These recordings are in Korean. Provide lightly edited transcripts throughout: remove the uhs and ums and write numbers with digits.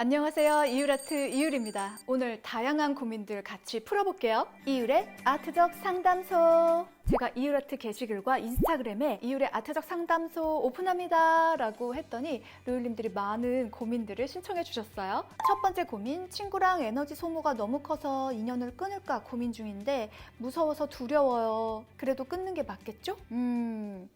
안녕하세요. 이율아트 이율입니다. 오늘 다양한 고민들 같이 풀어볼게요. 이율의 아트적 상담소. 제가 이율아트 게시글과 인스타그램에 이율의 아트적 상담소 오픈합니다 라고 했더니 루율님들이 많은 고민들을 신청해 주셨어요. 첫 번째 고민, 친구랑 에너지 소모가 너무 커서 인연을 끊을까 고민 중인데 무서워서 두려워요. 그래도 끊는 게 맞겠죠?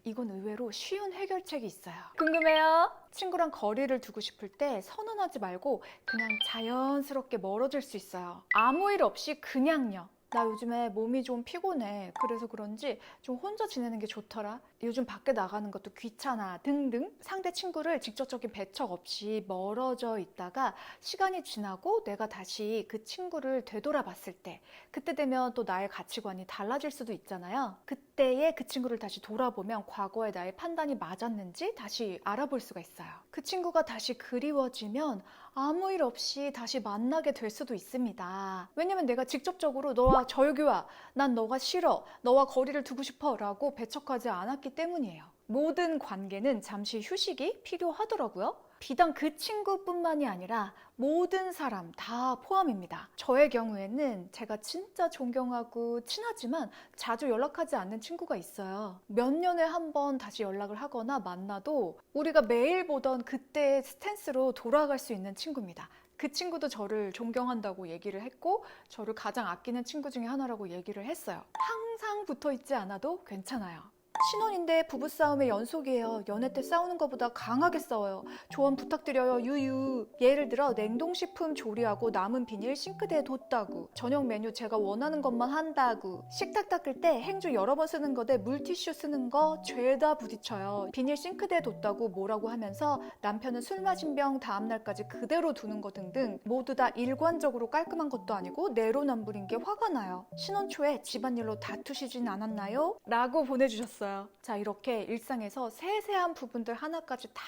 이건 의외로 쉬운 해결책이 있어요. 궁금해요? 친구랑 거리를 두고 싶을 때 선언하지 말고 그냥 자연스럽게 멀어질 수 있어요. 아무 일 없이 그냥요. 나 요즘에 몸이 좀 피곤해. 그래서 그런지 좀 혼자 지내는 게 좋더라. 요즘 밖에 나가는 것도 귀찮아. 등등 상대 친구를 직접적인 배척 없이 멀어져 있다가 시간이 지나고 내가 다시 그 친구를 되돌아봤을 때 그때 되면 또 나의 가치관이 달라질 수도 있잖아요. 그때의 그 친구를 다시 돌아보면 과거의 나의 판단이 맞았는지 다시 알아볼 수가 있어요. 그 친구가 다시 그리워지면 아무 일 없이 다시 만나게 될 수도 있습니다. 왜냐면 내가 직접적으로 너와 절교야, 난 너가 싫어, 너와 거리를 두고 싶어 라고 배척하지 않았기 때문이에요. 모든 관계는 잠시 휴식이 필요하더라고요. 비단 그 친구뿐만이 아니라 모든 사람 다 포함입니다. 저의 경우에는 제가 진짜 존경하고 친하지만 자주 연락하지 않는 친구가 있어요. 몇 년에 한 번 다시 연락을 하거나 만나도 우리가 매일 보던 그때의 스탠스로 돌아갈 수 있는 친구입니다. 그 친구도 저를 존경한다고 얘기를 했고 저를 가장 아끼는 친구 중에 하나라고 얘기를 했어요. 항상 붙어 있지 않아도 괜찮아요. 신혼인데 부부싸움의 연속이에요. 연애 때 싸우는 것보다 강하게 싸워요. 조언 부탁드려요. 유유. 예를 들어 냉동식품 조리하고 남은 비닐 싱크대에 뒀다고, 저녁 메뉴 제가 원하는 것만 한다고, 식탁 닦을 때 행주 여러 번 쓰는 거 대 물티슈 쓰는 거 죄다 부딪혀요. 비닐 싱크대에 뒀다고 뭐라고 하면서 남편은 술 마신 병 다음날까지 그대로 두는 거 등등 모두 다 일관적으로 깔끔한 것도 아니고 내로남불인 게 화가 나요. 신혼 초에 집안일로 다투시진 않았나요? 라고 보내주셨어요. 자, 이렇게 일상에서 세세한 부분들 하나까지 다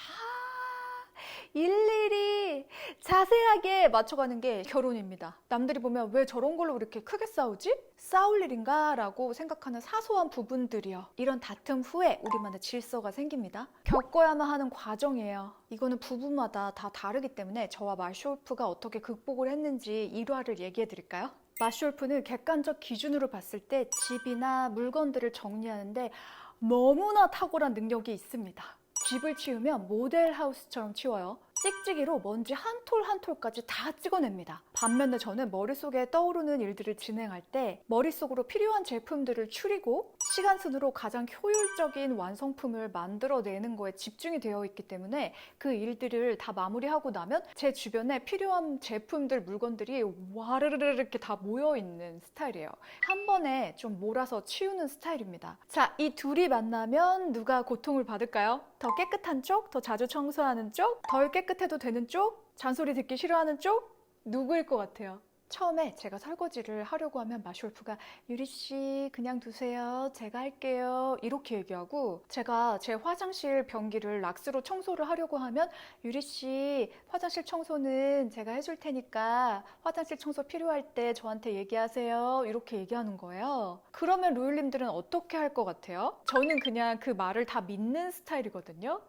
일일이 자세하게 맞춰가는 게 결혼입니다. 남들이 보면 왜 저런 걸로 이렇게 크게 싸우지? 싸울 일인가? 라고 생각하는 사소한 부분들이요. 이런 다툼 후에 우리만의 질서가 생깁니다. 겪어야만 하는 과정이에요. 이거는 부부마다 다 다르기 때문에 저와 마쇼울프가 어떻게 극복을 했는지 일화를 얘기해 드릴까요? 마쇼울프는 객관적 기준으로 봤을 때 집이나 물건들을 정리하는데 너무나 탁월한 능력이 있습니다. 집을 치우면 모델하우스처럼 치워요. 찍찍이로 먼지 한 톨 한 톨까지 다 찍어냅니다. 반면에 저는 머릿속에 떠오르는 일들을 진행할 때 머릿속으로 필요한 제품들을 추리고 시간 순으로 가장 효율적인 완성품을 만들어내는 거에 집중이 되어 있기 때문에 그 일들을 다 마무리하고 나면 제 주변에 필요한 제품들, 물건들이 와르르르 이렇게 다 모여있는 스타일이에요. 한 번에 좀 몰아서 치우는 스타일입니다. 자, 이 둘이 만나면 누가 고통을 받을까요? 더 깨끗한 쪽? 더 자주 청소하는 쪽? 덜 깨끗해도 되는 쪽? 잔소리 듣기 싫어하는 쪽? 누구일 것 같아요? 처음에 제가 설거지를 하려고 하면 마쇼울프가 유리씨 그냥 두세요, 제가 할게요 이렇게 얘기하고, 제가 제 화장실 변기를 락스로 청소를 하려고 하면 유리씨 화장실 청소는 제가 해줄 테니까 화장실 청소 필요할 때 저한테 얘기하세요 이렇게 얘기하는 거예요. 그러면 루율님들은 어떻게 할 것 같아요? 저는 그냥 그 말을 다 믿는 스타일이거든요.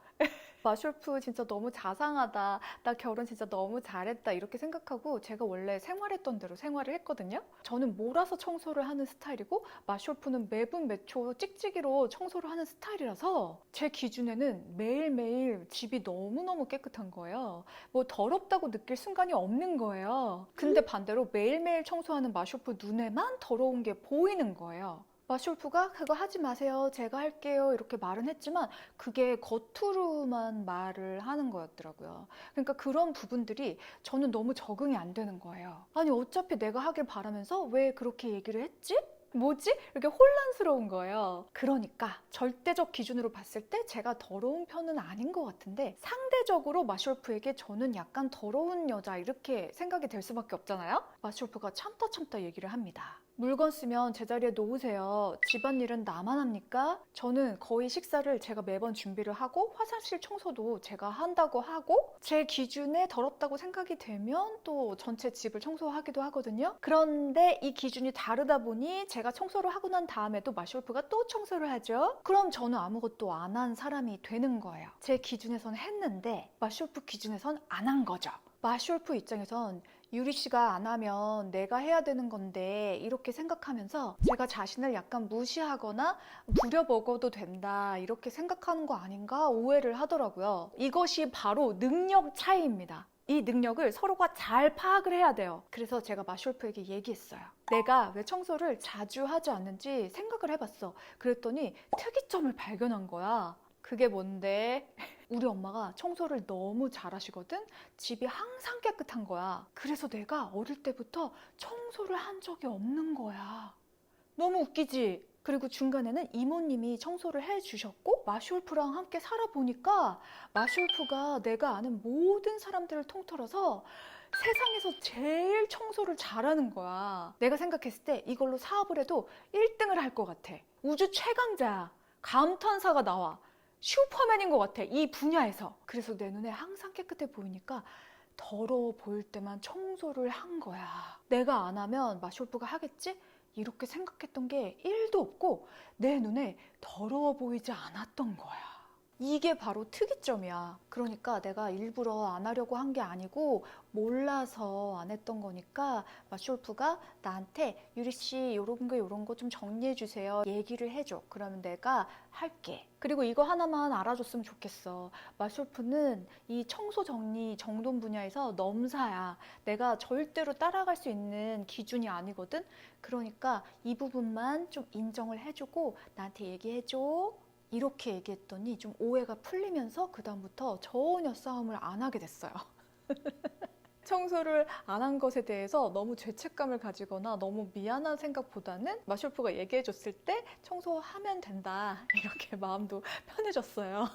마쇼울프 진짜 너무 자상하다, 나 결혼 진짜 너무 잘했다 이렇게 생각하고 제가 원래 생활했던 대로 생활을 했거든요. 저는 몰아서 청소를 하는 스타일이고 마쇼울프는 매분 매초 찍찍이로 청소를 하는 스타일이라서 제 기준에는 매일매일 집이 너무너무 깨끗한 거예요. 뭐 더럽다고 느낄 순간이 없는 거예요. 근데 반대로 매일매일 청소하는 마쇼울프 눈에만 더러운 게 보이는 거예요. 마쇼울프가 그거 하지 마세요, 제가 할게요 이렇게 말은 했지만 그게 겉으로만 말을 하는 거였더라고요. 그러니까 그런 부분들이 저는 너무 적응이 안 되는 거예요. 아니 어차피 내가 하길 바라면서 왜 그렇게 얘기를 했지? 뭐지? 이렇게 혼란스러운 거예요. 그러니까 절대적 기준으로 봤을 때 제가 더러운 편은 아닌 것 같은데 상대적으로 마쇼울프에게 저는 약간 더러운 여자 이렇게 생각이 될 수밖에 없잖아요. 마쇼울프가 참다 얘기를 합니다. 물건 쓰면 제자리에 놓으세요. 집안일은 나만 합니까? 저는 거의 식사를 제가 매번 준비를 하고 화장실 청소도 제가 한다고 하고 제 기준에 더럽다고 생각이 되면 또 전체 집을 청소하기도 하거든요. 그런데 이 기준이 다르다 보니 제가 청소를 하고 난 다음에도 마쇼울프가 또 청소를 하죠. 그럼 저는 아무것도 안 한 사람이 되는 거예요. 제 기준에선 했는데 마쇼울프 기준에선 안 한 거죠. 마시올프 입장에선 유리 씨가 안 하면 내가 해야 되는 건데 이렇게 생각하면서 제가 자신을 약간 무시하거나 부려먹어도 된다 이렇게 생각하는 거 아닌가 오해를 하더라고요. 이것이 바로 능력 차이입니다. 이 능력을 서로가 잘 파악을 해야 돼요. 그래서 제가 마시올프에게 얘기했어요. 내가 왜 청소를 자주 하지 않는지 생각을 해봤어. 그랬더니 특이점을 발견한 거야. 그게 뭔데? 우리 엄마가 청소를 너무 잘하시거든? 집이 항상 깨끗한 거야. 그래서 내가 어릴 때부터 청소를 한 적이 없는 거야. 너무 웃기지? 그리고 중간에는 이모님이 청소를 해주셨고 마시올프랑 함께 살아보니까 마시올프가 내가 아는 모든 사람들을 통틀어서 세상에서 제일 청소를 잘하는 거야. 내가 생각했을 때 이걸로 사업을 해도 1등을 할 것 같아. 우주 최강자야. 감탄사가 나와. 슈퍼맨인 것 같아. 이 분야에서. 그래서 내 눈에 항상 깨끗해 보이니까 더러워 보일 때만 청소를 한 거야. 내가 안 하면 마시올프가 하겠지? 이렇게 생각했던 게 1도 없고 내 눈에 더러워 보이지 않았던 거야. 이게 바로 특이점이야. 그러니까 내가 일부러 안 하려고 한 게 아니고 몰라서 안 했던 거니까 마시올프가 나한테 유리 씨 요런 거 좀 정리해 주세요. 얘기를 해줘. 그러면 내가 할게. 그리고 이거 하나만 알아줬으면 좋겠어. 마시올프는 이 청소 정리 정돈 분야에서 넘사야. 내가 절대로 따라갈 수 있는 기준이 아니거든. 그러니까 이 부분만 좀 인정을 해주고 나한테 얘기해줘. 이렇게 얘기했더니 좀 오해가 풀리면서 그다음부터 전혀 싸움을 안 하게 됐어요. 청소를 안 한 것에 대해서 너무 죄책감을 가지거나 너무 미안한 생각보다는 마시올프가 얘기해 줬을 때 청소하면 된다 이렇게 마음도 편해졌어요.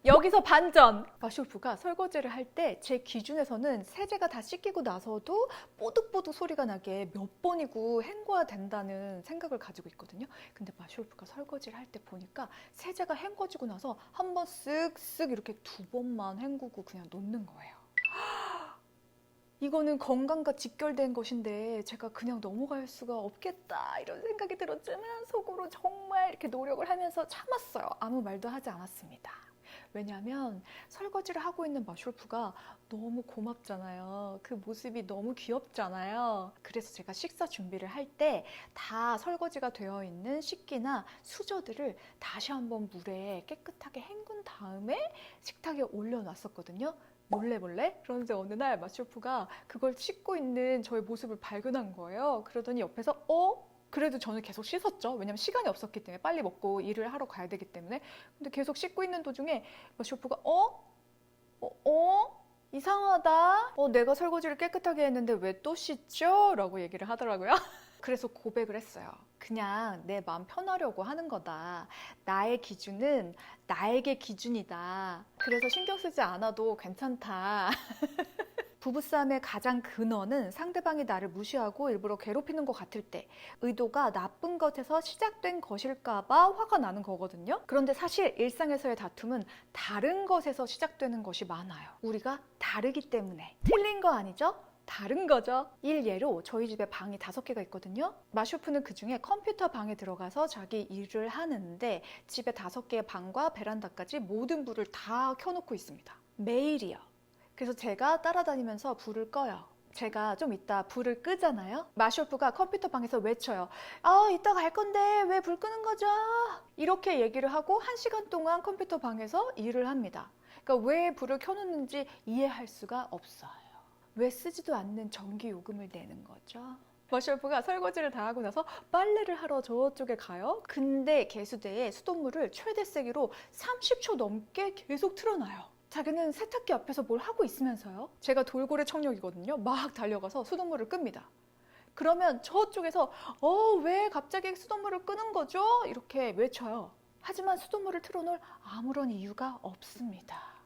여기서 반전! 마시올프가 설거지를 할 때 제 기준에서는 세제가 다 씻기고 나서도 뽀득뽀득 소리가 나게 몇 번이고 헹궈야 된다는 생각을 가지고 있거든요. 근데 마시올프가 설거지를 할 때 보니까 세제가 헹궈지고 나서 한 번 쓱쓱 이렇게 2번만 헹구고 그냥 놓는 거예요. 이거는 건강과 직결된 것인데 제가 그냥 넘어갈 수가 없겠다 이런 생각이 들었지만 속으로 정말 이렇게 노력을 하면서 참았어요. 아무 말도 하지 않았습니다. 왜냐하면 설거지를 하고 있는 마시올프가 너무 고맙잖아요. 그 모습이 너무 귀엽잖아요. 그래서 제가 식사 준비를 할 때 다 설거지가 되어 있는 식기나 수저들을 다시 한번 물에 깨끗하게 헹군 다음에 식탁에 올려놨었거든요. 몰래. 그런데 어느 날 마시올프가 그걸 씻고 있는 저의 모습을 발견한 거예요. 그러더니 옆에서 그래도 저는 계속 씻었죠. 왜냐면 시간이 없었기 때문에 빨리 먹고 일을 하러 가야 되기 때문에. 근데 계속 씻고 있는 도중에 마시올프가 이상하다. 내가 설거지를 깨끗하게 했는데 왜 또 씻죠? 라고 얘기를 하더라고요. 그래서 고백을 했어요. 그냥 내 마음 편하려고 하는 거다. 나의 기준은 나에게 기준이다. 그래서 신경 쓰지 않아도 괜찮다. 부부싸움의 가장 근원은 상대방이 나를 무시하고 일부러 괴롭히는 것 같을 때 의도가 나쁜 것에서 시작된 것일까봐 화가 나는 거거든요. 그런데 사실 일상에서의 다툼은 다른 것에서 시작되는 것이 많아요. 우리가 다르기 때문에. 틀린 거 아니죠? 다른 거죠. 일예로 저희 집에 방이 5개가 있거든요. 마시올프는 그중에 컴퓨터 방에 들어가서 자기 일을 하는데 집에 5개의 방과 베란다까지 모든 불을 다 켜놓고 있습니다. 매일이요. 그래서 제가 따라다니면서 불을 꺼요. 제가 좀 이따 불을 끄잖아요. 마시올프가 컴퓨터 방에서 외쳐요. 이따 갈 건데 왜 불 끄는 거죠? 이렇게 얘기를 하고 1시간 동안 컴퓨터 방에서 일을 합니다. 그러니까 왜 불을 켜놓는지 이해할 수가 없어요. 왜 쓰지도 않는 전기 요금을 내는 거죠? 마시올프가 설거지를 다 하고 나서 빨래를 하러 저쪽에 가요. 근데 개수대에 수돗물을 최대 세기로 30초 넘게 계속 틀어놔요. 자기는 세탁기 앞에서 뭘 하고 있으면서요. 제가 돌고래 청력이거든요. 막 달려가서 수돗물을 끕니다. 그러면 저쪽에서 왜 갑자기 수돗물을 끄는 거죠? 이렇게 외쳐요. 하지만 수돗물을 틀어놓을 아무런 이유가 없습니다.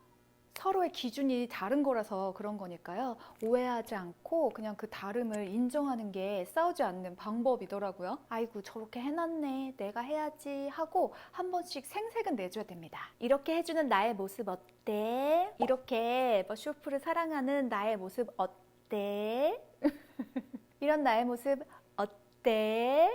서로의 기준이 다른 거라서 그런 거니까요. 오해하지 않고 그냥 그 다름을 인정하는 게 싸우지 않는 방법이더라고요. 아이고 저렇게 해놨네. 내가 해야지 하고 한 번씩 생색은 내줘야 됩니다. 이렇게 해주는 나의 모습 어때? 이렇게 마시올프를 사랑하는 나의 모습 어때? 이런 나의 모습 어때?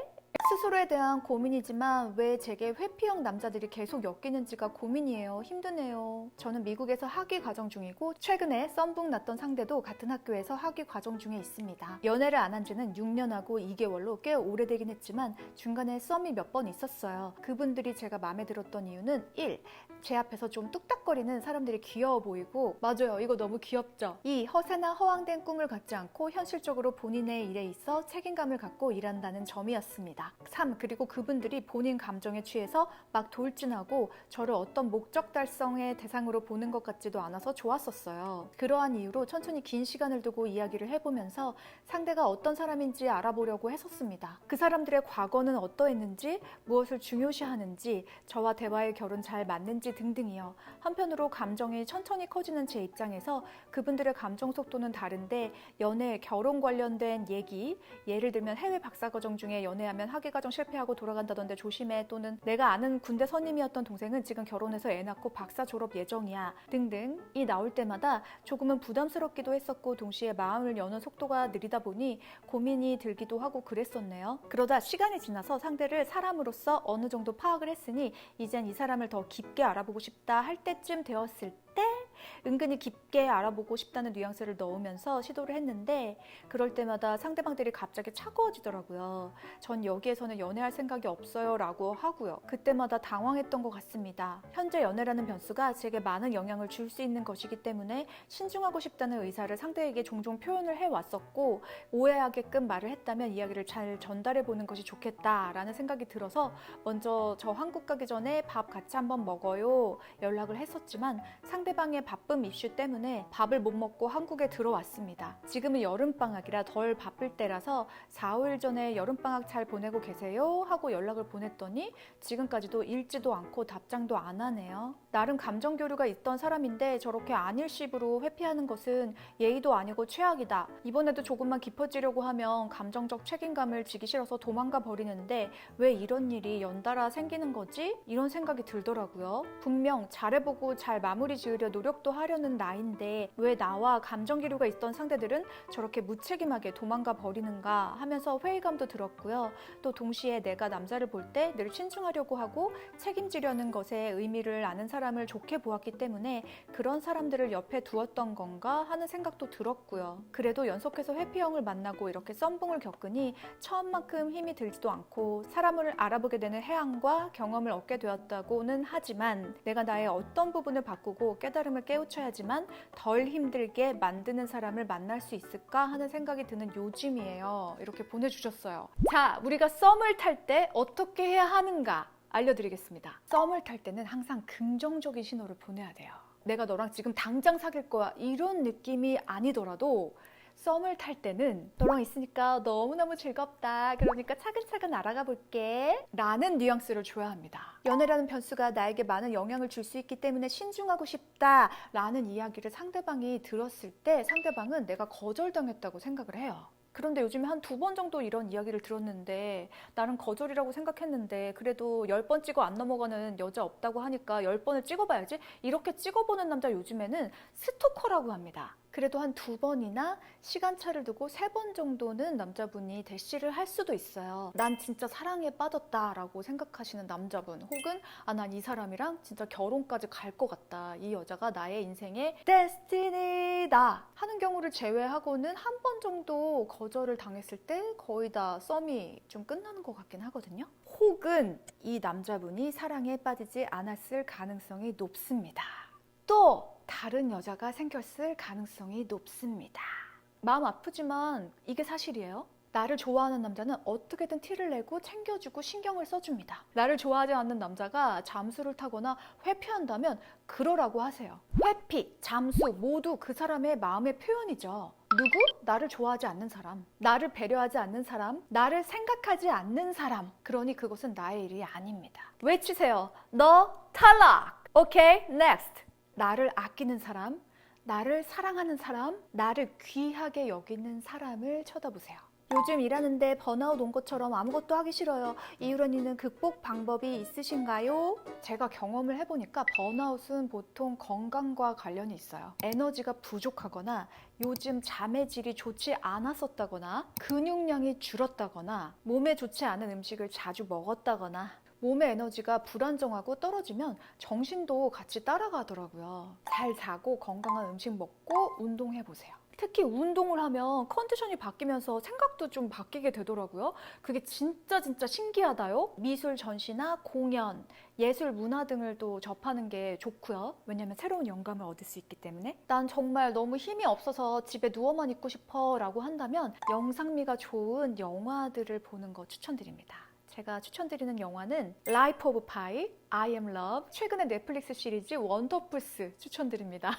스스로에 대한 고민이지만 왜 제게 회피형 남자들이 계속 엮이는지가 고민이에요. 힘드네요. 저는 미국에서 학위 과정 중이고 최근에 썸북 났던 상대도 같은 학교에서 학위 과정 중에 있습니다. 연애를 안 한 지는 6년하고 2개월로 꽤 오래되긴 했지만 중간에 썸이 몇 번 있었어요. 그분들이 제가 마음에 들었던 이유는 1. 제 앞에서 좀 뚝딱거리는 사람들이 귀여워 보이고 맞아요. 이거 너무 귀엽죠? 2. 허세나 허황된 꿈을 갖지 않고 현실적으로 본인의 일에 있어 책임감을 갖고 일한다는 점이었습니다. 3. 그리고 그분들이 본인 감정에 취해서 막 돌진하고 저를 어떤 목적 달성의 대상으로 보는 것 같지도 않아서 좋았었어요. 그러한 이유로 천천히 긴 시간을 두고 이야기를 해보면서 상대가 어떤 사람인지 알아보려고 했었습니다. 그 사람들의 과거는 어떠했는지, 무엇을 중요시하는지, 저와 대화의 결은 잘 맞는지 등등이요. 한편으로 감정이 천천히 커지는 제 입장에서 그분들의 감정 속도는 다른데 연애, 결혼 관련된 얘기, 예를 들면 해외 박사과정 중에 연애하면 학위과정 실패하고 돌아간다던데 조심해, 또는 내가 아는 군대 선임이었던 동생은 지금 결혼해서 애 낳고 박사 졸업 예정이야 등등이 나올 때마다 조금은 부담스럽기도 했었고 동시에 마음을 여는 속도가 느리다 보니 고민이 들기도 하고 그랬었네요. 그러다 시간이 지나서 상대를 사람으로서 어느 정도 파악을 했으니 이젠 이 사람을 더 깊게 알아보고 싶다 할 때쯤 되었을 때 은근히 깊게 알아보고 싶다는 뉘앙스를 넣으면서 시도를 했는데 그럴 때마다 상대방들이 갑자기 차가워지더라고요. 전 여기에서는 연애할 생각이 없어요 라고 하고요. 그때마다 당황했던 것 같습니다. 현재 연애라는 변수가 제게 많은 영향을 줄 수 있는 것이기 때문에 신중하고 싶다는 의사를 상대에게 종종 표현을 해왔었고 오해하게끔 말을 했다면 이야기를 잘 전달해보는 것이 좋겠다라는 생각이 들어서 먼저 저 한국 가기 전에 밥 같이 한번 먹어요 연락을 했었지만 상대방의 바쁨 이슈 때문에 밥을 못 먹고 한국에 들어왔습니다. 지금은 여름방학이라 덜 바쁠 때라서 4, 5일 전에 여름방학 잘 보내고 계세요 하고 연락을 보냈더니 지금까지도 읽지도 않고 답장도 안 하네요. 나름 감정 교류가 있던 사람인데 저렇게 안일십으로 회피하는 것은 예의도 아니고 최악이다. 이번에도 조금만 깊어지려고 하면 감정적 책임감을 지기 싫어서 도망가 버리는데 왜 이런 일이 연달아 생기는 거지? 이런 생각이 들더라고요. 분명 잘해보고 잘 마무리 지으려 노력도 하려는 나인데 왜 나와 감정 기류가 있던 상대들은 저렇게 무책임하게 도망가 버리는가 하면서 회의감도 들었고요. 또 동시에 내가 남자를 볼 때 늘 신중하려고 하고 책임지려는 것에 의미를 아는 사람을 좋게 보았기 때문에 그런 사람들을 옆에 두었던 건가 하는 생각도 들었고요. 그래도 연속해서 회피형을 만나고 이렇게 썸붕을 겪으니 처음만큼 힘이 들지도 않고 사람을 알아보게 되는 해안과 경험을 얻게 되었다고는 하지만 내가 나의 어떤 부분을 바꾸고 깨달음을 깨우쳐야지만 덜 힘들게 만드는 사람을 만날 수 있을까 하는 생각이 드는 요즘이에요. 이렇게 보내주셨어요. 자, 우리가 썸을 탈 때 어떻게 해야 하는가 알려드리겠습니다. 썸을 탈 때는 항상 긍정적인 신호를 보내야 돼요. 내가 너랑 지금 당장 사귈 거야 이런 느낌이 아니더라도 썸을 탈 때는 너랑 있으니까 너무너무 즐겁다. 그러니까 차근차근 알아가 볼게 라는 뉘앙스를 줘야 합니다. 연애라는 변수가 나에게 많은 영향을 줄 수 있기 때문에 신중하고 싶다 라는 이야기를 상대방이 들었을 때 상대방은 내가 거절당했다고 생각을 해요. 그런데 요즘에 한 2번 정도 이런 이야기를 들었는데 나는 거절이라고 생각했는데 그래도 10번 찍어 안 넘어가는 여자 없다고 하니까 10번을 찍어봐야지 이렇게 찍어보는 남자 요즘에는 스토커라고 합니다. 그래도 한 2번이나 시간차를 두고 3번 정도는 남자분이 대시를 할 수도 있어요. 난 진짜 사랑에 빠졌다라고 생각하시는 남자분 혹은 난 이 사람이랑 진짜 결혼까지 갈 것 같다. 이 여자가 나의 인생의 데스티니다 하는 경우를 제외하고는 한 번 정도 거절을 당했을 때 거의 다 썸이 좀 끝나는 것 같긴 하거든요. 혹은 이 남자분이 사랑에 빠지지 않았을 가능성이 높습니다. 또 다른 여자가 생겼을 가능성이 높습니다. 마음 아프지만 이게 사실이에요. 나를 좋아하는 남자는 어떻게든 티를 내고 챙겨주고 신경을 써줍니다. 나를 좋아하지 않는 남자가 잠수를 타거나 회피한다면 그러라고 하세요. 회피, 잠수 모두 그 사람의 마음의 표현이죠. 누구? 나를 좋아하지 않는 사람, 나를 배려하지 않는 사람, 나를 생각하지 않는 사람. 그러니 그것은 나의 일이 아닙니다. 외치세요. 너 탈락! 오케이, next. 나를 아끼는 사람, 나를 사랑하는 사람, 나를 귀하게 여기는 사람을 쳐다보세요. 요즘 일하는데 번아웃 온 것처럼 아무것도 하기 싫어요. 이유런이는 극복 방법이 있으신가요? 제가 경험을 해보니까 번아웃은 보통 건강과 관련이 있어요. 에너지가 부족하거나 요즘 잠의 질이 좋지 않았었다거나 근육량이 줄었다거나 몸에 좋지 않은 음식을 자주 먹었다거나 몸의 에너지가 불안정하고 떨어지면 정신도 같이 따라가더라고요. 잘 자고 건강한 음식 먹고 운동해보세요. 특히 운동을 하면 컨디션이 바뀌면서 생각도 좀 바뀌게 되더라고요. 그게 진짜 신기하다요. 미술 전시나 공연, 예술 문화 등을 또 접하는 게 좋고요. 왜냐면 새로운 영감을 얻을 수 있기 때문에. 난 정말 너무 힘이 없어서 집에 누워만 있고 싶어 라고 한다면 영상미가 좋은 영화들을 보는 거 추천드립니다. 제가 추천드리는 영화는 Life of Pi, I Am Love, 최근에 넷플릭스 시리즈 원더풀스 추천드립니다.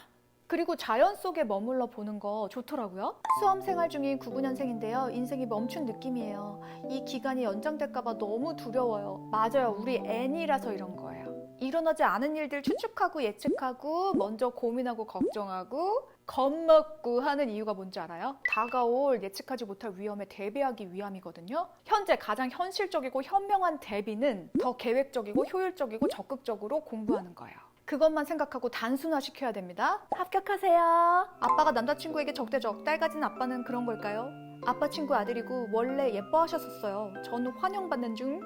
그리고 자연 속에 머물러 보는 거 좋더라고요. 수험 생활 중인 99년생인데요. 인생이 멈춘 느낌이에요. 이 기간이 연장될까봐 너무 두려워요. 맞아요. 우리 N이라서 이런 거예요. 일어나지 않은 일들 추측하고 예측하고 먼저 고민하고 걱정하고 겁먹고 하는 이유가 뭔지 알아요? 다가올 예측하지 못할 위험에 대비하기 위함이거든요. 현재 가장 현실적이고 현명한 대비는 더 계획적이고 효율적이고 적극적으로 공부하는 거예요. 그것만 생각하고 단순화시켜야 됩니다. 합격하세요. 아빠가 남자친구에게 적대적, 딸 가진 아빠는 그런 걸까요? 아빠 친구 아들이고 원래 예뻐하셨었어요. 저는 환영받는 중.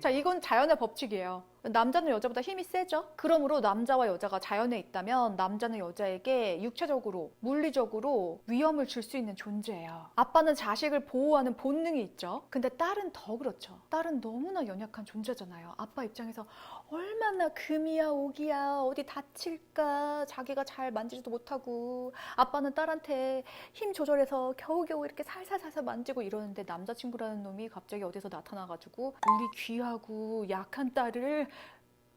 자, 이건 자연의 법칙이에요. 남자는 여자보다 힘이 세죠? 그러므로 남자와 여자가 자연에 있다면 남자는 여자에게 육체적으로, 물리적으로 위험을 줄 수 있는 존재예요. 아빠는 자식을 보호하는 본능이 있죠. 근데 딸은 더 그렇죠. 딸은 너무나 연약한 존재잖아요. 아빠 입장에서 얼마나 금이야 오기야 어디 다칠까 자기가 잘 만지지도 못하고 아빠는 딸한테 힘 조절해서 겨우겨우 이렇게 살살살살 만지고 이러는데 남자친구라는 놈이 갑자기 어디서 나타나가지고 우리 귀하고 약한 딸을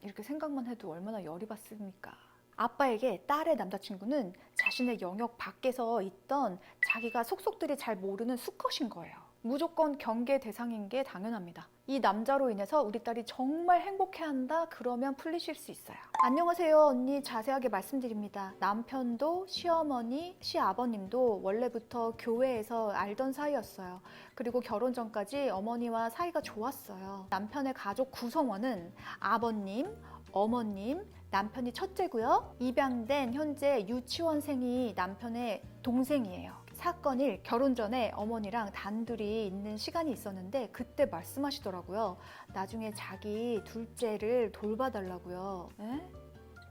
이렇게 생각만 해도 얼마나 열이 받습니까? 아빠에게 딸의 남자친구는 자신의 영역 밖에서 있던 자기가 속속들이 잘 모르는 수컷인 거예요. 무조건 경계 대상인 게 당연합니다. 이 남자로 인해서 우리 딸이 정말 행복해한다 그러면 풀리실 수 있어요. 안녕하세요 언니, 자세하게 말씀드립니다. 남편도 시어머니, 시아버님도 원래부터 교회에서 알던 사이였어요. 그리고 결혼 전까지 어머니와 사이가 좋았어요. 남편의 가족 구성원은 아버님, 어머님, 남편이 첫째고요. 입양된 현재 유치원생이 남편의 동생이에요. 사건 1, 결혼 전에 어머니랑 단둘이 있는 시간이 있었는데 그때 말씀하시더라고요. 나중에 자기 둘째를 돌봐달라고요. 에?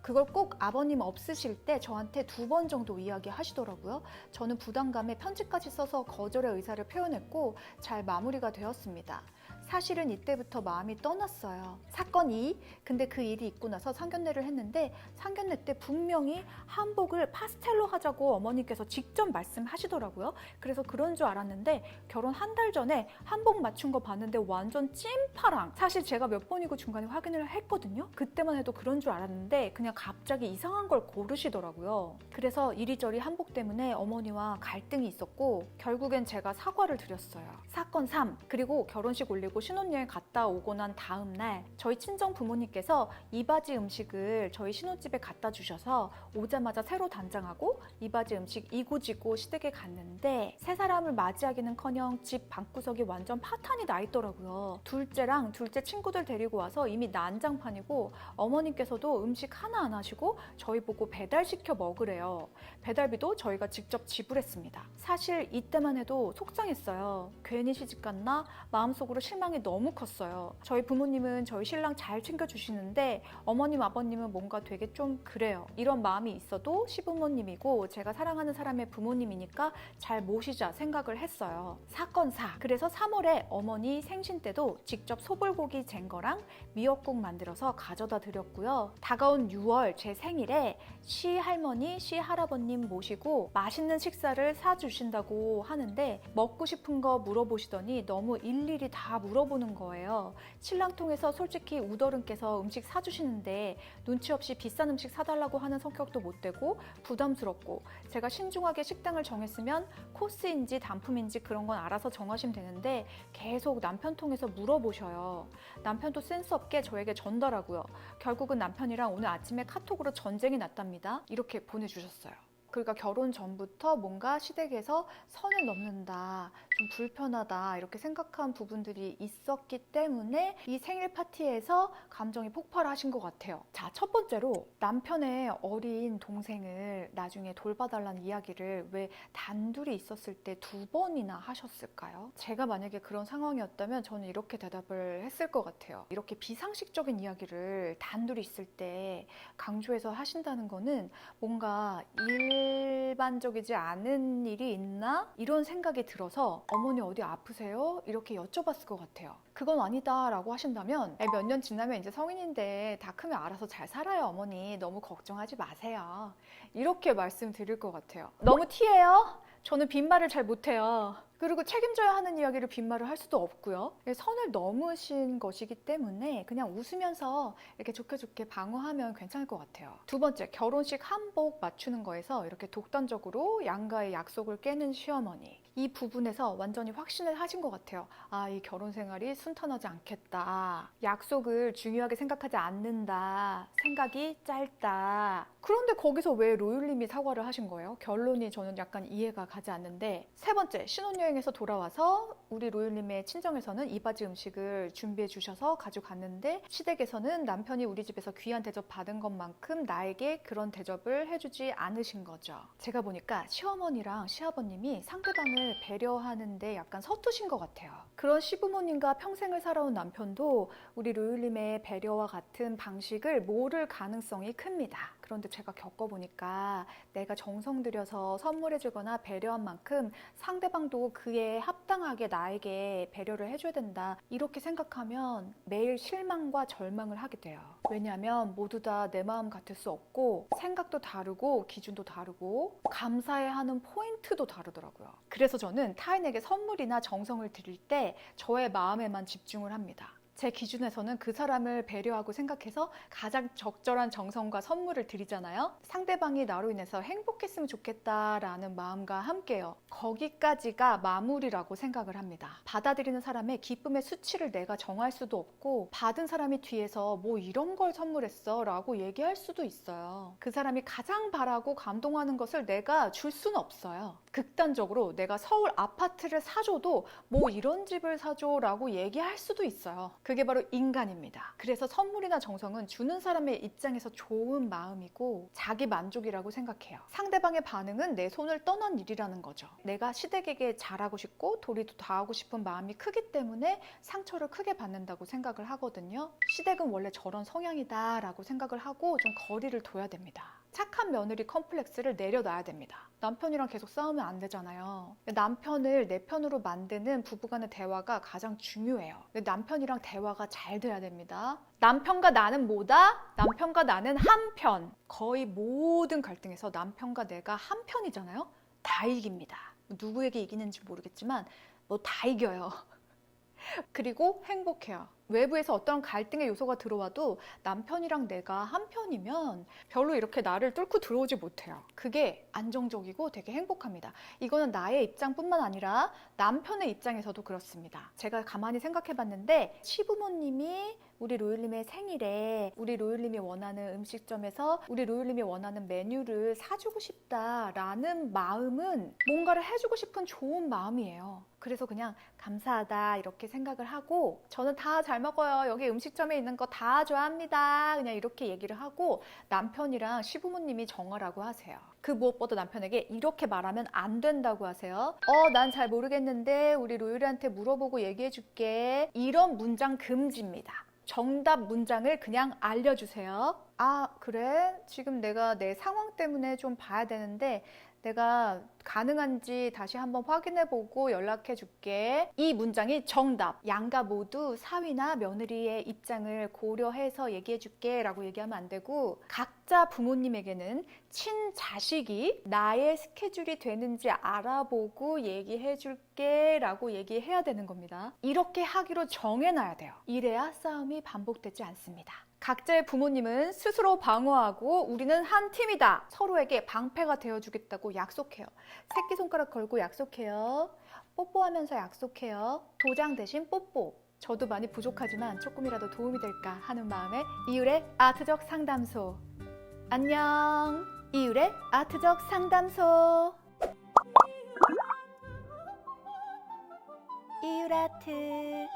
그걸 꼭 아버님 없으실 때 저한테 2번 정도 이야기하시더라고요. 저는 부담감에 편지까지 써서 거절의 의사를 표현했고 잘 마무리가 되었습니다. 사실은 이때부터 마음이 떠났어요. 사건 2, 근데 그 일이 있고 나서 상견례를 했는데 상견례 때 분명히 한복을 파스텔로 하자고 어머니께서 직접 말씀하시더라고요. 그래서 그런 줄 알았는데 결혼 한 달 전에 한복 맞춘 거 봤는데 완전 찐파랑. 사실 제가 몇 번이고 중간에 확인을 했거든요. 그때만 해도 그런 줄 알았는데 그냥 갑자기 이상한 걸 고르시더라고요. 그래서 이리저리 한복 때문에 어머니와 갈등이 있었고 결국엔 제가 사과를 드렸어요. 사건 3, 그리고 결혼식 올리고 신혼여행 갔다 오고 난 다음 날 저희 친정 부모님께서 이바지 음식을 저희 신혼집에 갖다 주셔서 오자마자 새로 단장하고 이바지 음식 이고지고 시댁에 갔는데 세 사람을 맞이하기는커녕 집 방구석이 완전 파탄이 나 있더라고요. 둘째랑 둘째 친구들 데리고 와서 이미 난장판이고 어머님께서도 음식 하나 안 하시고 저희 보고 배달시켜 먹으래요. 배달비도 저희가 직접 지불했습니다. 사실 이때만 해도 속상했어요. 괜히 시집 갔나? 마음속으로 실망이 너무 컸어요. 저희 부모님은 저희 신랑 잘 챙겨주시는데 어머님, 아버님은 뭔가 되게 좀 그래요. 이런 마음이 있어도 시부모님이고 제가 사랑하는 사람의 부모님이니까 잘 모시자 생각을 했어요. 사건 4, 그래서 3월에 어머니 생신 때도 직접 소불고기 쟁 거랑 미역국 만들어서 가져다 드렸고요. 다가온 6월 제 생일에 시할머니, 시할아버님 모시고 맛있는 식사를 사주신다고 하는데 먹고 싶은 거 물어보시더니 너무 일일이 다 물어보는 거예요. 신랑 통해서 솔직히 우더른께서 음식 사주시는데 눈치 없이 비싼 음식 사달라고 하는 성격도 못 되고 부담스럽고 제가 신중하게 식당을 정했으면 코스인지 단품인지 그런 건 알아서 정하시면 되는데 계속 남편 통해서 물어보셔요. 남편도 센스 없게 저에게 전달하고요. 결국은 남편이랑 오늘 아침에 카톡으로 전쟁이 났답니다. 이렇게 보내주셨어요. 그러니까 결혼 전부터 뭔가 시댁에서 선을 넘는다, 좀 불편하다 이렇게 생각한 부분들이 있었기 때문에 이 생일 파티에서 감정이 폭발하신 것 같아요. 자, 첫 번째로 남편의 어린 동생을 나중에 돌봐달라는 이야기를 왜 단둘이 있었을 때 2번이나 하셨을까요? 제가 만약에 그런 상황이었다면 저는 이렇게 대답을 했을 것 같아요. 이렇게 비상식적인 이야기를 단둘이 있을 때 강조해서 하신다는 거는 뭔가 일반적이지 않은 일이 있나? 이런 생각이 들어서 어머니 어디 아프세요? 이렇게 여쭤봤을 것 같아요. 그건 아니다 라고 하신다면 몇 년 지나면 이제 성인인데 다 크면 알아서 잘 살아요 어머니, 너무 걱정하지 마세요, 이렇게 말씀드릴 것 같아요. 너무 티예요? 저는 빈말을 잘 못해요. 그리고 책임져야 하는 이야기를 빈말을 할 수도 없고요. 선을 넘으신 것이기 때문에 그냥 웃으면서 이렇게 좋게 좋게 방어하면 괜찮을 것 같아요. 두 번째, 결혼식 한복 맞추는 거에서 이렇게 독단적으로 양가의 약속을 깨는 시어머니. 이 부분에서 완전히 확신을 하신 것 같아요. 아, 이 결혼 생활이 순탄하지 않겠다. 약속을 중요하게 생각하지 않는다. 생각이 짧다. 그런데 거기서 왜 로율님이 사과를 하신 거예요? 결론이 저는 약간 이해가 가지 않는데, 세 번째, 신혼여행에서 돌아와서 우리 로율님의 친정에서는 이바지 음식을 준비해 주셔서 가져갔는데 시댁에서는 남편이 우리 집에서 귀한 대접 받은 것만큼 나에게 그런 대접을 해주지 않으신 거죠. 제가 보니까 시어머니랑 시아버님이 상대방을 배려하는데 약간 서투신 것 같아요. 그런 시부모님과 평생을 살아온 남편도 우리 로율님의 배려와 같은 방식을 모를 가능성이 큽니다. 그런데 제가 겪어보니까 내가 정성 들여서 선물해주거나 배려한 만큼 상대방도 그에 합당하게 나에게 배려를 해줘야 된다, 이렇게 생각하면 매일 실망과 절망을 하게 돼요. 왜냐하면 모두 다 내 마음 같을 수 없고 생각도 다르고 기준도 다르고 감사해야 하는 포인트도 다르더라고요. 그래서 저는 타인에게 선물이나 정성을 드릴 때 저의 마음에만 집중을 합니다. 제 기준에서는 그 사람을 배려하고 생각해서 가장 적절한 정성과 선물을 드리잖아요. 상대방이 나로 인해서 행복했으면 좋겠다라는 마음과 함께요. 거기까지가 마무리라고 생각을 합니다. 받아들이는 사람의 기쁨의 수치를 내가 정할 수도 없고, 받은 사람이 뒤에서 뭐 이런 걸 선물했어 라고 얘기할 수도 있어요. 그 사람이 가장 바라고 감동하는 것을 내가 줄 수는 없어요. 극단적으로 내가 서울 아파트를 사줘도 뭐 이런 집을 사줘 라고 얘기할 수도 있어요. 그게 바로 인간입니다. 그래서 선물이나 정성은 주는 사람의 입장에서 좋은 마음이고 자기 만족이라고 생각해요. 상대방의 반응은 내 손을 떠난 일이라는 거죠. 내가 시댁에게 잘하고 싶고 도리도 다하고 싶은 마음이 크기 때문에 상처를 크게 받는다고 생각을 하거든요. 시댁은 원래 저런 성향이다 라고 생각을 하고 좀 거리를 둬야 됩니다. 착한 며느리 컴플렉스를 내려놔야 됩니다. 남편이랑 계속 싸우면 안 되잖아요. 남편을 내 편으로 만드는 부부간의 대화가 가장 중요해요. 남편이랑 대화가 잘 돼야 됩니다. 남편과 나는 뭐다? 남편과 나는 한편. 거의 모든 갈등에서 남편과 내가 한편이잖아요. 다 이깁니다. 누구에게 이기는지 모르겠지만 뭐 다 이겨요. 그리고 행복해요. 외부에서 어떤 갈등의 요소가 들어와도 남편이랑 내가 한편이면 별로 이렇게 나를 뚫고 들어오지 못해요. 그게 안정적이고 되게 행복합니다. 이거는 나의 입장뿐만 아니라 남편의 입장에서도 그렇습니다. 제가 가만히 생각해봤는데 시부모님이 우리 로율님의 생일에 우리 로율님이 원하는 음식점에서 우리 로율님이 원하는 메뉴를 사주고 싶다라는 마음은 뭔가를 해주고 싶은 좋은 마음이에요. 그래서 그냥 감사하다 이렇게 생각을 하고, 저는 다 잘 먹어요, 여기 음식점에 있는 거 다 좋아합니다, 그냥 이렇게 얘기를 하고 남편이랑 시부모님이 정하라고 하세요. 그 무엇보다 남편에게 이렇게 말하면 안 된다고 하세요. 난 잘 모르겠는데 우리 로율이한테 물어보고 얘기해 줄게, 이런 문장 금지입니다. 정답 문장을 그냥 알려주세요. 아, 그래? 지금 내가 내 상황 때문에 좀 봐야 되는데 내가 가능한지 다시 한번 확인해보고 연락해줄게. 이 문장이 정답. 양가 모두 사위나 며느리의 입장을 고려해서 얘기해줄게 라고 얘기하면 안 되고, 각자 부모님에게는 친자식이 나의 스케줄이 되는지 알아보고 얘기해줄게 라고 얘기해야 되는 겁니다. 이렇게 하기로 정해놔야 돼요. 이래야 싸움이 반복되지 않습니다. 각자의 부모님은 스스로 방어하고 우리는 한 팀이다, 서로에게 방패가 되어주겠다고 약속해요. 새끼손가락 걸고 약속해요. 뽀뽀하면서 약속해요. 도장 대신 뽀뽀. 저도 많이 부족하지만 조금이라도 도움이 될까 하는 마음에 이율의 아트적 상담소. 안녕. 이율의 아트적 상담소. 이율아트.